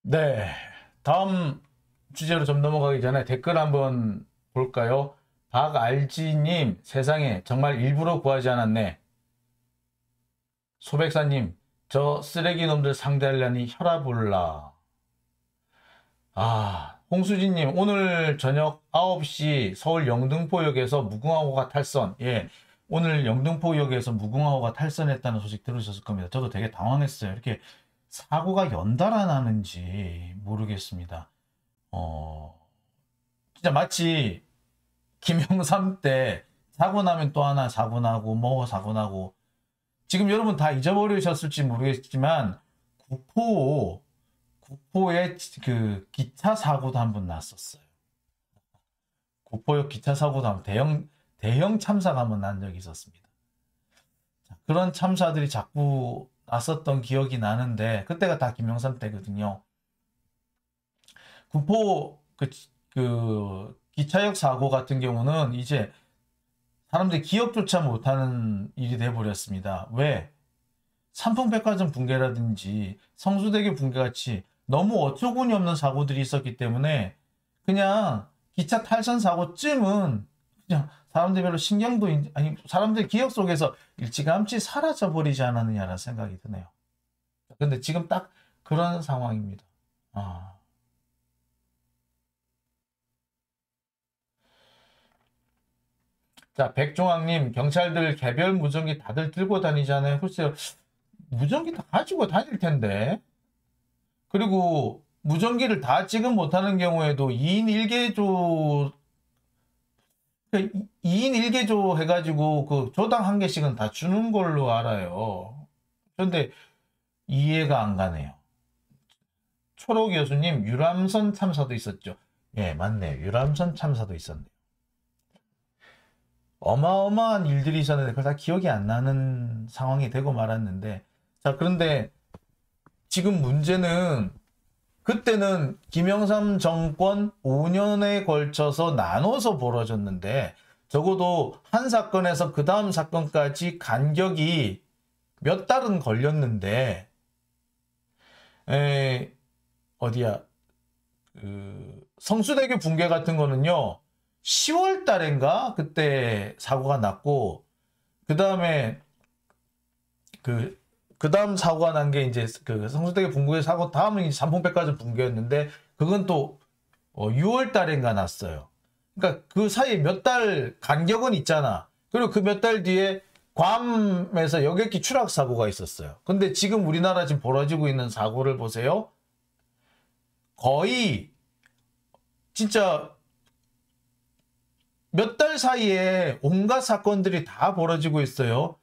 네. 다음 주제로 좀 넘어가기 전에 댓글 한번 볼까요? 박알지님, 세상에 정말 일부러 구하지 않았네. 소백사님, 저 쓰레기 놈들 상대하려니 혈압 올라. 홍수진님, 오늘 저녁 9시 서울 영등포역에서 무궁화호가 탈선. 예, 오늘 영등포역에서 무궁화호가 탈선했다는 소식 들으셨을 겁니다. 저도 되게 당황했어요. 이렇게 사고가 연달아 나는지 모르겠습니다. 진짜 마치 김영삼 때 사고 나면 또 하나 사고 나고 뭐 사고 나고 지금 여러분 다 잊어버리셨을지 모르겠지만 구포에 그 기차 사고도 한 번 났었어요. 구포역 기차 사고도 한 번 대형 참사가 한 번 난 적이 있었습니다. 그런 참사들이 자꾸 났었던 기억이 나는데 그때가 다 김영삼 때거든요. 구포 그 기차역 사고 같은 경우는 이제 사람들이 기억조차 못하는 일이 돼버렸습니다. 왜? 삼풍백화점 붕괴라든지 성수대교 붕괴같이 너무 어처구니 없는 사고들이 있었기 때문에 그냥 기차 탈선 사고쯤은 그냥 사람들 별로 신경도 아니 사람들 기억 속에서 일찌감치 사라져 버리지 않았느냐라는 생각이 드네요. 근데 지금 딱 그런 상황입니다. 자, 백종학님, 경찰들 개별 무전기 다들 들고 다니잖아요. 글쎄요, 무전기 다 가지고 다닐 텐데. 그리고 무전기를 다 지금 못하는 경우에도 2인 1개조, 2인 1개조 해가지고 그 조당 한 개씩은 다 주는 걸로 알아요. 그런데 이해가 안 가네요. 초록 교수님, 유람선 참사도 있었죠. 예, 맞네요. 유람선 참사도 있었네요. 어마어마한 일들이 있었는데 그걸 다 기억이 안 나는 상황이 되고 말았는데 자 그런데 지금 문제는 그때는 김영삼 정권 5년에 걸쳐서 나눠서 벌어졌는데 적어도 한 사건에서 그 다음 사건까지 간격이 몇 달은 걸렸는데 어디야 성수대교 붕괴 같은 거는요 10월 달인가 그때 사고가 났고 그 다음에 그 다음 사고가 난 게 이제 그 성수대교 붕괴 사고 다음은 이제 삼풍백화점 붕괴였는데 그건 또 6월 달인가 났어요. 그러니까 그 사이에 몇 달 간격은 있잖아. 그리고 그 몇 달 뒤에 괌에서 여객기 추락 사고가 있었어요. 근데 지금 우리나라 지금 벌어지고 있는 사고를 보세요. 거의 진짜 몇 달 사이에 온갖 사건들이 다 벌어지고 있어요.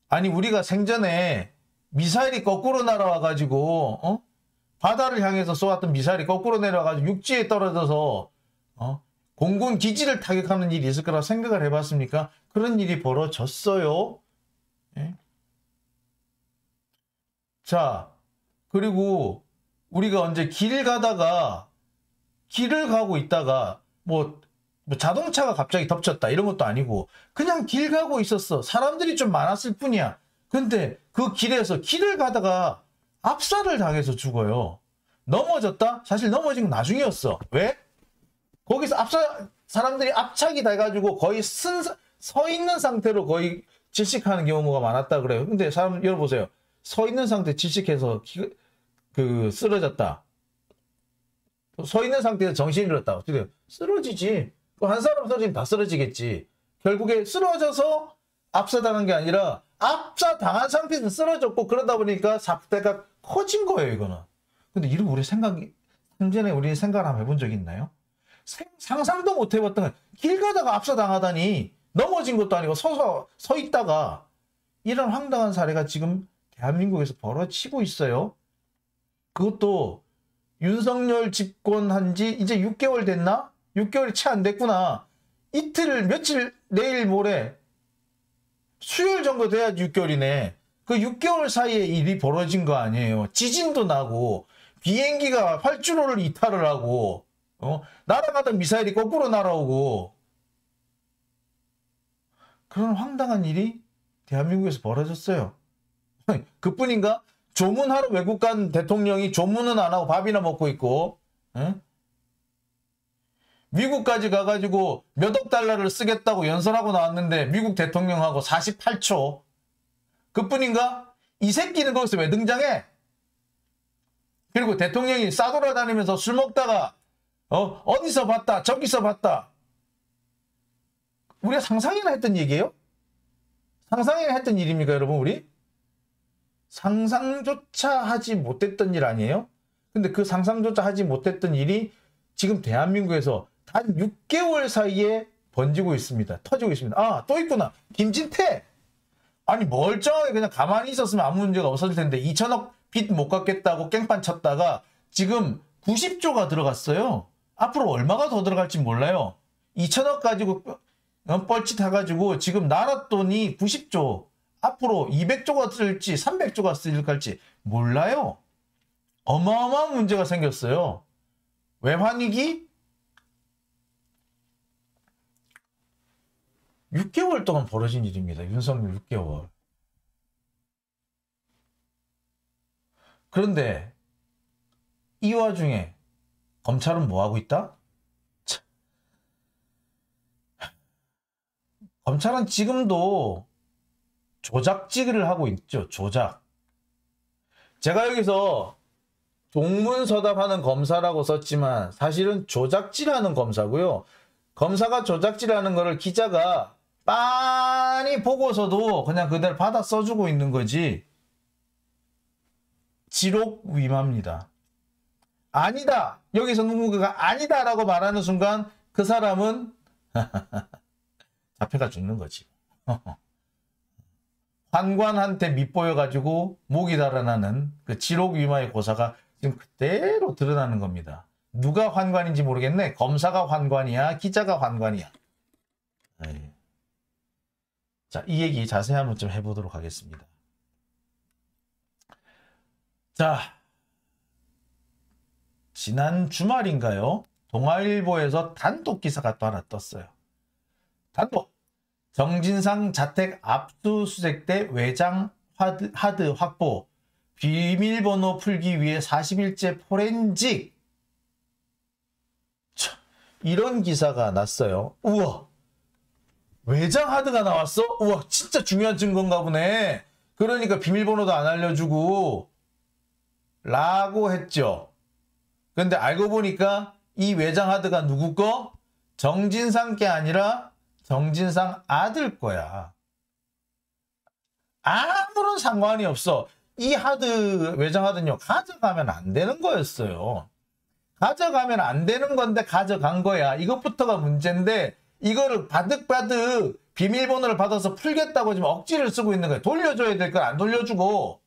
아니 우리가 생전에 미사일이 거꾸로 날아와가지고 바다를 향해서 쏘았던 미사일이 거꾸로 내려와가지고 육지에 떨어져서 공군 기지를 타격하는 일이 있을 거라고 생각을 해봤습니까? 그런 일이 벌어졌어요. 예? 자 그리고 우리가 언제 길을 가고 있다가 뭐 자동차가 갑자기 덮쳤다 이런 것도 아니고 그냥 길 가고 있었어. 사람들이 좀 많았을 뿐이야. 근데 그 길에서 길을 가다가 압사를 당해서 죽어요. 넘어졌다? 사실 넘어진 건 나중이었어. 왜? 거기서 사람들이 압착이 돼가지고 거의 서 있는 상태로 거의 질식하는 경우가 많았다 그래요. 근데 여러분 보세요. 서 있는 상태 질식해서 쓰러졌다. 서 있는 상태에서 정신이 잃었다. 어떻게 쓰러지지. 한 사람 쓰러지면 다 쓰러지겠지. 결국에 쓰러져서 압사당한 게 아니라 압사당한 상태에서 쓰러졌고 그러다 보니까 사태가 커진 거예요, 이거는. 근데 이런 생전에 우리 생각을 한번 해본 적 있나요? 상상도 못 해봤던 길 가다가 압사당하다니 넘어진 것도 아니고 서 있다가 이런 황당한 사례가 지금 대한민국에서 벌어지고 있어요. 그것도 윤석열 집권한 지 이제 6개월 됐나? 6개월이 채 안 됐구나. 며칠, 내일 모레 수요일 정도 돼야지 6개월이네. 그 6개월 사이에 일이 벌어진 거 아니에요. 지진도 나고 비행기가 활주로를 이탈을 하고 날아가던 미사일이 거꾸로 날아오고 그런 황당한 일이 대한민국에서 벌어졌어요. 그뿐인가? 조문하러 외국 간 대통령이 조문은 안 하고 밥이나 먹고 있고, 응? 미국까지 가가지고 몇 억 달러를 쓰겠다고 연설하고 나왔는데 미국 대통령하고 48초. 그뿐인가? 이 새끼는 거기서 왜 등장해? 그리고 대통령이 싸돌아다니면서 술 먹다가 어디서 봤다 저기서 봤다. 우리가 상상이나 했던 얘기예요? 상상이나 했던 일입니까 여러분 우리? 상상조차 하지 못했던 일 아니에요? 근데 그 상상조차 하지 못했던 일이 지금 대한민국에서 단 6개월 사이에 번지고 있습니다. 터지고 있습니다. 아, 또 있구나. 김진태. 아니 멀쩡하게 그냥 가만히 있었으면 아무 문제가 없었을 텐데 2천억 빚 못 갚겠다고 깽판 쳤다가 지금 90조가 들어갔어요. 앞으로 얼마가 더 들어갈지 몰라요. 2천억 가지고 뻘짓해가지고 지금 나라 돈이 90조. 앞으로 200조가 쓸지 300조가 쓸지 몰라요. 어마어마한 문제가 생겼어요. 외환위기? 6개월 동안 벌어진 일입니다. 윤석열 6개월. 그런데 이 와중에 검찰은 뭐하고 있다? 참. 검찰은 지금도 조작질을 하고 있죠. 조작. 제가 여기서 동문서답하는 검사라고 썼지만 사실은 조작질하는 검사고요. 검사가 조작질하는 거를 기자가 빤히 보고서도 그냥 그대로 받아 써주고 있는 거지. 지록 위마입니다. 아니다. 여기서 누군가가 아니다라고 말하는 순간 그 사람은 잡혀가 죽는 거지. 환관한테 밑보여가지고 목이 달아나는 그 지록 위마의 고사가 지금 그대로 드러나는 겁니다. 누가 환관인지 모르겠네. 검사가 환관이야? 기자가 환관이야? 에이. 자, 이 얘기 자세히 한번 좀 해보도록 하겠습니다. 자, 지난 주말인가요? 동아일보에서 단독 기사가 또 하나 떴어요. 단독. 정진상 자택 압수수색 때 외장 하드 확보. 비밀번호 풀기 위해 40일째 포렌식. 참, 이런 기사가 났어요. 우와. 외장 하드가 나왔어? 우와, 진짜 중요한 증거인가 보네. 그러니까 비밀번호도 안 알려주고 라고 했죠. 근데 알고 보니까 이 외장 하드가 누구 거? 정진상 게 아니라 정진상 아들 거야. 아무런 상관이 없어. 이 하드, 외장 하드는요, 가져가면 안 되는 거였어요. 가져가면 안 되는 건데 가져간 거야. 이것부터가 문제인데 이거를 바득바득 비밀번호를 받아서 풀겠다고 지금 억지를 쓰고 있는 거예요. 돌려줘야 될 걸 안 돌려주고,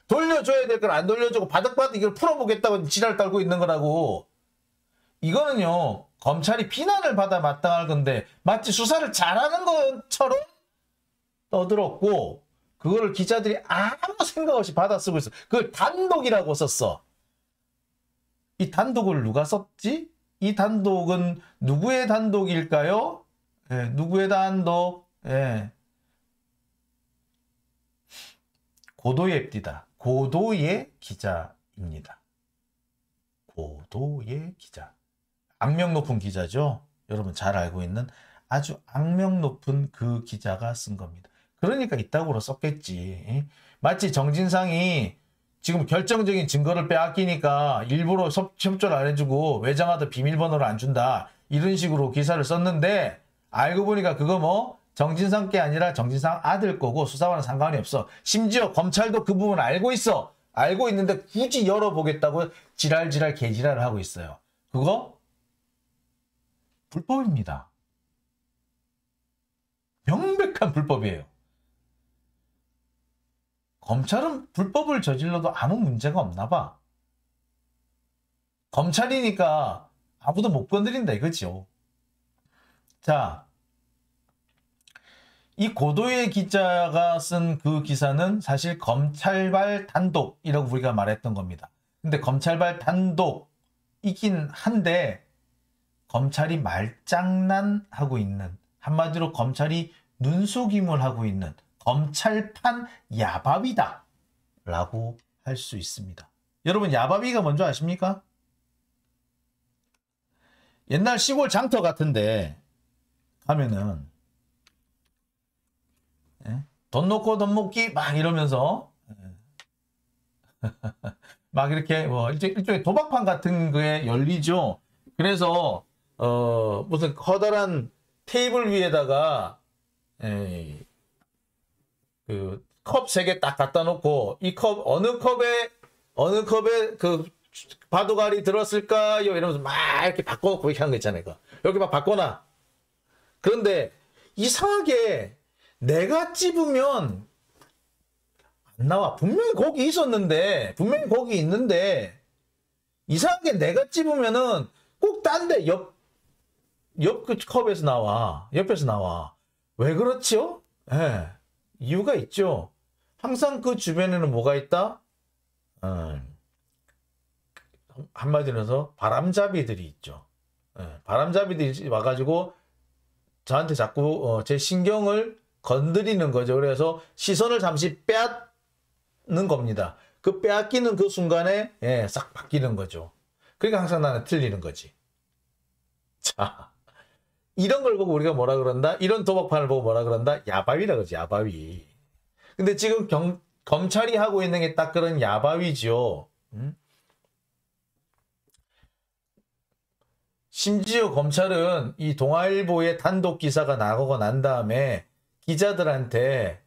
돌려줘야 될 걸 안 돌려주고 바득바득 이걸 풀어보겠다고 지랄 떨고 있는 거라고. 이거는요, 검찰이 비난을 받아 마땅할 건데 마치 수사를 잘하는 것처럼 떠들었고, 그거를 기자들이 아무 생각 없이 받아 쓰고 있어. 그걸 단독이라고 썼어. 이 단독을 누가 썼지? 이 단독은 누구의 단독일까요? 예, 누구의 단독? 예. 고도의 띠다. 고도의 기자입니다. 고도의 기자. 악명 높은 기자죠. 여러분 잘 알고 있는 아주 악명 높은 그 기자가 쓴 겁니다. 그러니까 이따구로 썼겠지. 마치 정진상이 지금 결정적인 증거를 빼앗기니까 일부러 협조를 안 해주고 외장하드 비밀번호를 안 준다. 이런 식으로 기사를 썼는데 알고 보니까 그거 뭐 정진상 게 아니라 정진상 아들 거고 수사와는 상관이 없어. 심지어 검찰도 그 부분 알고 있어. 알고 있는데 굳이 열어보겠다고 지랄지랄 개지랄을 하고 있어요. 그거 불법입니다. 명백한 불법이에요. 검찰은 불법을 저질러도 아무 문제가 없나 봐. 검찰이니까 아무도 못 건드린다 이거죠. 자, 이 고도의 기자가 쓴 그 기사는 사실 검찰발 단독이라고 우리가 말했던 겁니다. 근데 검찰발 단독이긴 한데 검찰이 말장난하고 있는, 한마디로 검찰이 눈속임을 하고 있는 검찰판 야밥이다 라고 할 수 있습니다. 여러분 야바위가 뭔지 아십니까? 옛날 시골 장터 같은데 가면은 돈 놓고 돈 먹기 막 이러면서 막 이렇게 뭐 일종의 도박판 같은 거에 열리죠. 그래서 무슨 커다란 테이블 위에다가 그 컵 3개 딱 갖다 놓고 이 컵 어느 컵에 그 바둑알이 들었을까요? 이러면서 막 이렇게 바꿔놓고 이렇게 하는 거 있잖아요. 여기 막 바꿔놔. 그런데 이상하게 내가 찝으면 안 나와. 분명히 거기 있었는데, 분명히 거기 있는데, 이상하게 내가 찝으면은 꼭 딴 데 옆 그 컵에서 나와. 옆에서 나와. 왜 그렇지요? 예. 이유가 있죠. 항상 그 주변에는 뭐가 있다? 한마디로 해서 바람잡이들이 있죠. 바람잡이들이 와가지고 저한테 자꾸 제 신경을 건드리는 거죠. 그래서 시선을 잠시 빼앗는 겁니다. 그 빼앗기는 그 순간에 싹 바뀌는 거죠. 그러니까 항상 나는 틀리는 거지. 자, 이런 걸 보고 우리가 뭐라 그런다? 이런 도박판을 보고 뭐라 그런다? 야바위라 그러지, 야바위. 근데 지금 검찰이 하고 있는 게 딱 그런 야바위죠. 심지어 검찰은 이 동아일보의 단독 기사가 나오고 난 다음에 기자들한테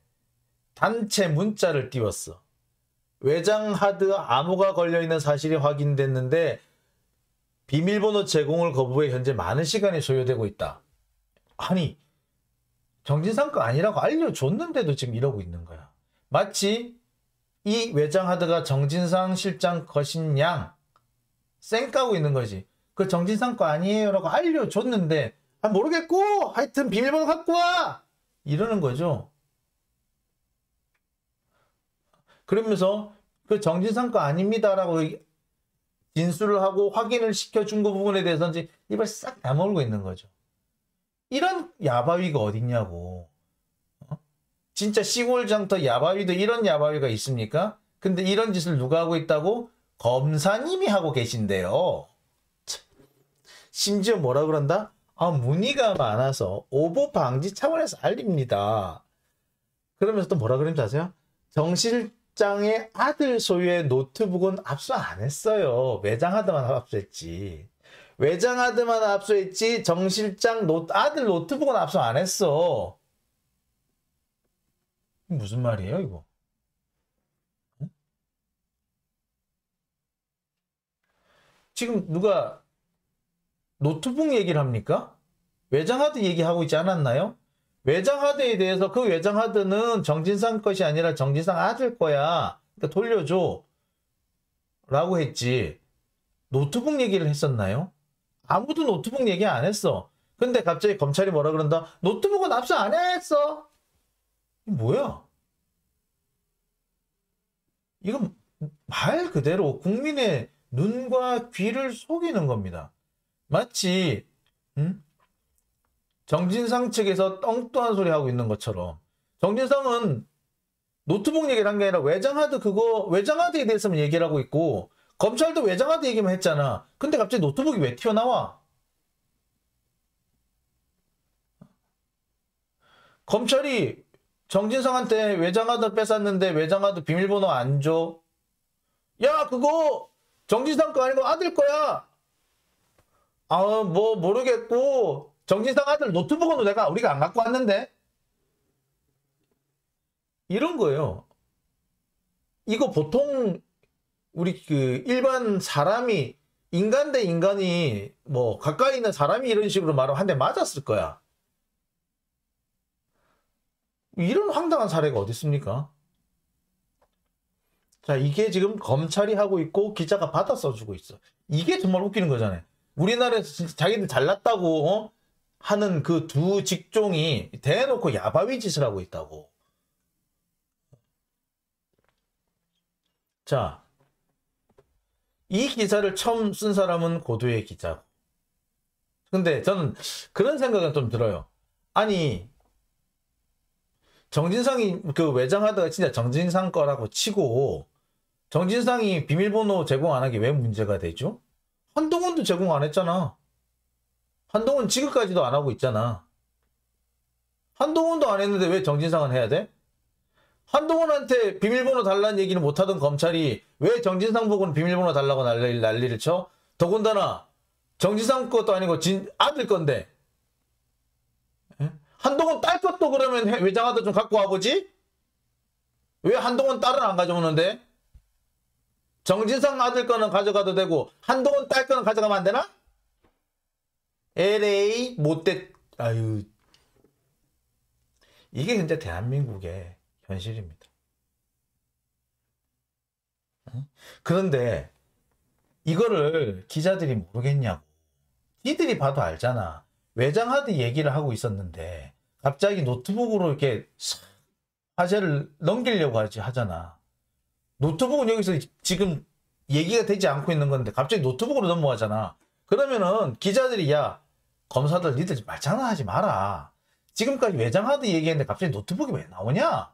단체 문자를 띄웠어. 외장 하드 암호가 걸려있는 사실이 확인됐는데 비밀번호 제공을 거부해 현재 많은 시간이 소요되고 있다. 아니, 정진상 거 아니라고 알려줬는데도 지금 이러고 있는 거야. 마치 이 외장 하드가 정진상 실장 것인 양 쌩까고 있는 거지. 그 정진상 거 아니에요 라고 알려줬는데 모르겠고 하여튼 비밀번호 갖고 와! 이러는 거죠. 그러면서 그 정진상 거 아닙니다 라고 진술을 하고 확인을 시켜준 그 부분에 대해서는 입을 싹 다물고 있는 거죠. 이런 야바위가 어딨냐고. 진짜 시골 장터 야바위도 이런 야바위가 있습니까? 근데 이런 짓을 누가 하고 있다고? 검사님이 하고 계신데요. 심지어 뭐라 그런다? 문의가 많아서 오보 방지 차원에서 알립니다. 그러면서 또 뭐라 그러는지 아세요? 정 실장의 아들 소유의 노트북은 압수 안 했어요. 외장하드만 압수했지. 외장하드만 압수했지 정 실장 아들 노트북은 압수 안 했어. 무슨 말이에요 이거? 지금 누가 노트북 얘기를 합니까? 외장하드 얘기하고 있지 않았나요? 외장하드에 대해서 그 외장하드는 정진상 것이 아니라 정진상 아들 거야. 그러니까 돌려줘. 라고 했지. 노트북 얘기를 했었나요? 아무도 노트북 얘기 안 했어. 근데 갑자기 검찰이 뭐라 그런다? 노트북은 압수 안 했어. 뭐야? 이건 말 그대로 국민의 눈과 귀를 속이는 겁니다. 마치 정진상 측에서 엉뚱한 소리 하고 있는 것처럼 정진상은 노트북 얘기를 한 게 아니라 외장하드에 대해서만 얘기를 하고 있고 검찰도 외장하드 얘기만 했잖아. 근데 갑자기 노트북이 왜 튀어나와? 검찰이 정진상한테 외장하드 뺏었는데 외장하드 비밀번호 안 줘? 야, 그거 정진상 거 아니고 아들 거야. 뭐 모르겠고 정진상 아들 노트북은 우리가 안 갖고 왔는데? 이런 거예요. 이거 보통 우리 그 일반 사람이 인간 대 인간이 뭐 가까이 있는 사람이 이런 식으로 말하면 한 대 맞았을 거야. 이런 황당한 사례가 어디 있습니까? 자, 이게 지금 검찰이 하고 있고 기자가 받아 써주고 있어. 이게 정말 웃기는 거잖아요. 우리나라에서 진짜 자기들 잘났다고 하는 그 두 직종이 대놓고 야바위 짓을 하고 있다고. 자, 이 기사를 처음 쓴 사람은 고도의 기자고. 근데 저는 그런 생각은 좀 들어요. 아니, 정진상이 그 외장하드가 진짜 정진상 거라고 치고 정진상이 비밀번호 제공 안 하기 왜 문제가 되죠? 한동훈도 제공 안 했잖아. 한동훈 지금까지도 안 하고 있잖아. 한동훈도 안 했는데 왜 정진상은 해야 돼? 한동훈한테 비밀번호 달라는 얘기는 못하던 검찰이 왜 정진상 보고는 비밀번호 달라고 난리를 쳐? 더군다나 정진상 것도 아니고 아들 건데. 예? 한동훈 딸 것도 그러면 외장하드 좀 갖고 와보지? 왜 한동훈 딸은 안 가져오는데? 정진상 아들 거는 가져가도 되고 한동훈 딸 거는 가져가면 안 되나? LA 못돼. 아유, 이게 근데 대한민국의 현실입니다. 그런데 이거를 기자들이 모르겠냐고. 니들이 봐도 알잖아. 외장하드 얘기를 하고 있었는데 갑자기 노트북으로 이렇게 화제를 넘기려고 하잖아. 노트북은 여기서 지금 얘기가 되지 않고 있는 건데 갑자기 노트북으로 넘어가잖아. 그러면은 기자들이 야 검사들 니들 말장난하지 마라. 지금까지 외장하드 얘기했는데 갑자기 노트북이 왜 나오냐?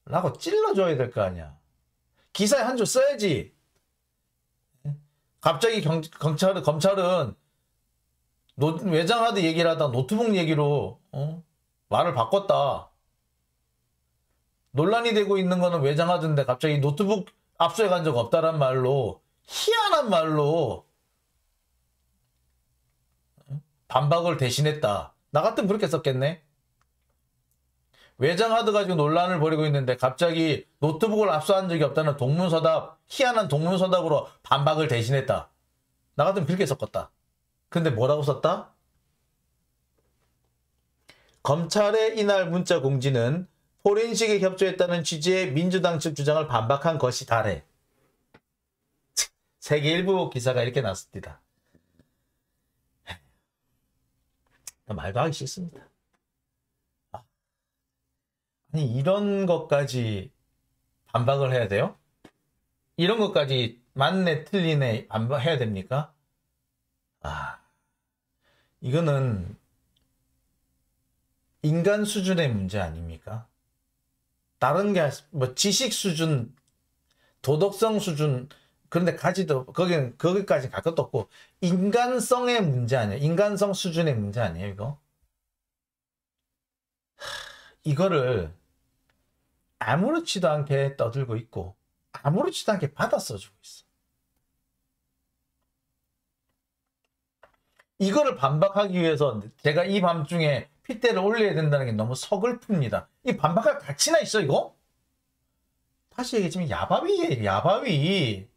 라고 찔러줘야 될 거 아니야. 기사에 한 줄 써야지. 갑자기 검찰은 외장하드 얘기를 하다 노트북 얘기로 말을 바꿨다. 논란이 되고 있는 거는 외장하드인데 갑자기 노트북 압수해 간 적 없다란 말로 희한한 말로 반박을 대신했다. 나 같으면 그렇게 썼겠네. 외장하드 가지고 논란을 벌이고 있는데 갑자기 노트북을 압수한 적이 없다는 동문서답, 희한한 동문서답으로 반박을 대신했다. 나 같으면 그렇게 썼겠다. 근데 뭐라고 썼다? 검찰의 이날 문자 공지는 포렌식에 협조했다는 취지의 민주당 측 주장을 반박한 것이다래. 세계일보 기사가 이렇게 났습니다. 말도 하기 싫습니다. 아니 이런 것까지 반박을 해야 돼요? 이런 것까지 맞네 틀리네 반박해야 됩니까? 이거는 인간 수준의 문제 아닙니까? 다른 게 뭐 지식 수준, 도덕성 수준 그런데 거기까지 갈 것도 없고 인간성의 문제 아니에요? 인간성 수준의 문제 아니에요 이거? 이거를 아무렇지도 않게 떠들고 있고 아무렇지도 않게 받아 써주고 있어. 이거를 반박하기 위해서 제가 이 밤중에 핏대를 올려야 된다는 게 너무 서글픕니다. 이 반박할 가치나 있어 이거? 다시 얘기했지만 야바위예요. 야바위.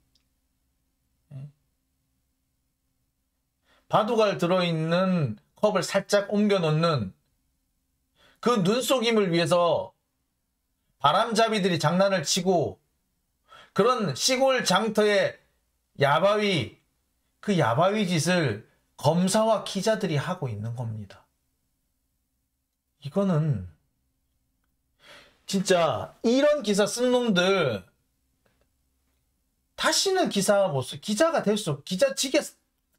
바둑알 들어있는 컵을 살짝 옮겨놓는 그 눈속임을 위해서 바람잡이들이 장난을 치고 그런 시골 장터의 야바위, 그 야바위 짓을 검사와 기자들이 하고 있는 겁니다. 이거는 진짜 이런 기사 쓴 놈들 다시는 기사 못 써. 기자가 될 수 없고 기자직에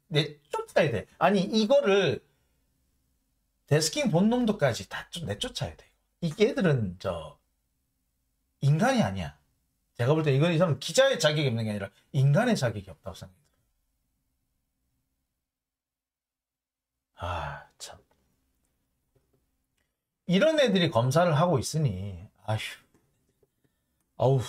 내쫓아야 돼. 아니 이거를 데스킹 본 놈들까지 다 좀 내쫓아야 돼. 이 얘들은 인간이 아니야. 제가 볼 때 이건 이 사람 기자의 자격이 없는 게 아니라 인간의 자격이 없다고 생각해요. 참. 이런 애들이 검사를 하고 있으니 아휴.